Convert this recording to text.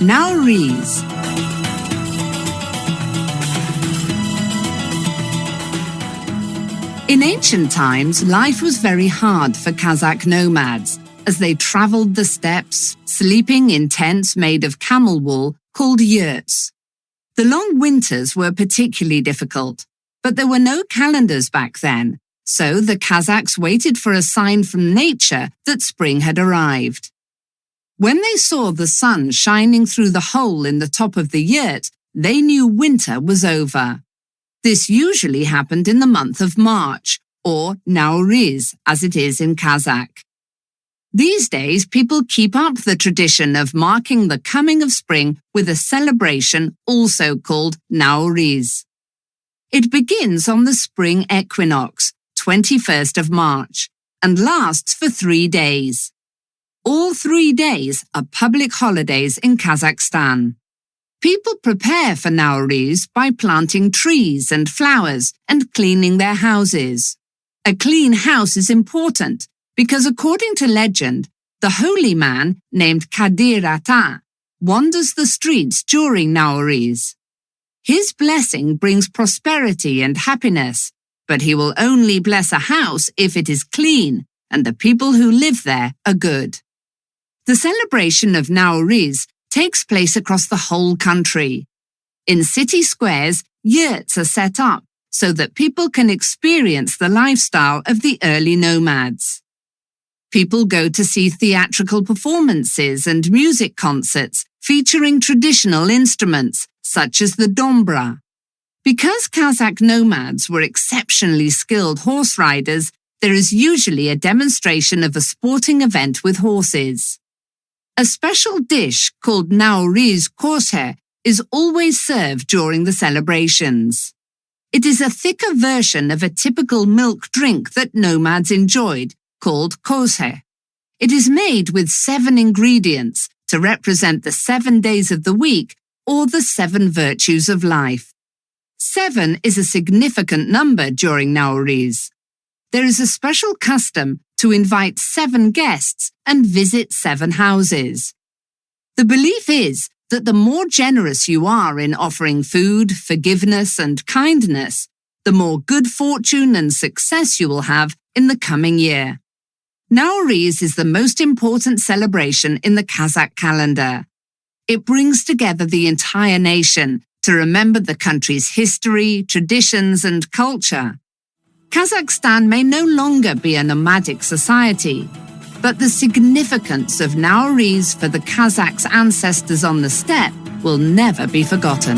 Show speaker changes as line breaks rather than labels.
Nauryz. In ancient times, life was very hard for Kazakh nomads as they traveled the steppes, sleeping in tents made of camel wool called yurts. The long winters were particularly difficult, but there were no calendars back then, so the Kazakhs waited for a sign from nature that spring had arrived. When they saw the sun shining through the hole in the top of the yurt, they knew winter was over. This usually happened in the month of March, or Nauryz, as it is in Kazakh. These days, people keep up the tradition of marking the coming of spring with a celebration also called Nauryz. It begins on the spring equinox, 21st of March, and lasts for 3 days. All 3 days are public holidays in Kazakhstan. People prepare for Nauryz by planting trees and flowers and cleaning their houses. A clean house is important because, according to legend, the holy man named Kadir Ata wanders the streets during Nauryz. His blessing brings prosperity and happiness, but he will only bless a house if it is clean and the people who live there are good. The celebration of Nauryz takes place across the whole country. In city squares, yurts are set up so that people can experience the lifestyle of the early nomads. People go to see theatrical performances and music concerts featuring traditional instruments such as the dombra. Because Kazakh nomads were exceptionally skilled horse riders, there is usually a demonstration of a sporting event with horses. A special dish called Nauryz kosher is always served during the celebrations. It is a thicker version of a typical milk drink that nomads enjoyed, called kosher. It is made with 7 ingredients to represent the 7 days of the week or the 7 virtues of life. 7 is a significant number during Nauryz. There is a special custom to invite 7 guests and visit 7 houses. The belief is that the more generous you are in offering food, forgiveness, and kindness, the more good fortune and success you will have in the coming year. Nauryz is the most important celebration in the Kazakh calendar. It brings together the entire nation to remember the country's history, traditions, and culture. Kazakhstan may no longer be a nomadic society, but the significance of Nauryz for the Kazakhs' ancestors on the steppe will never be forgotten.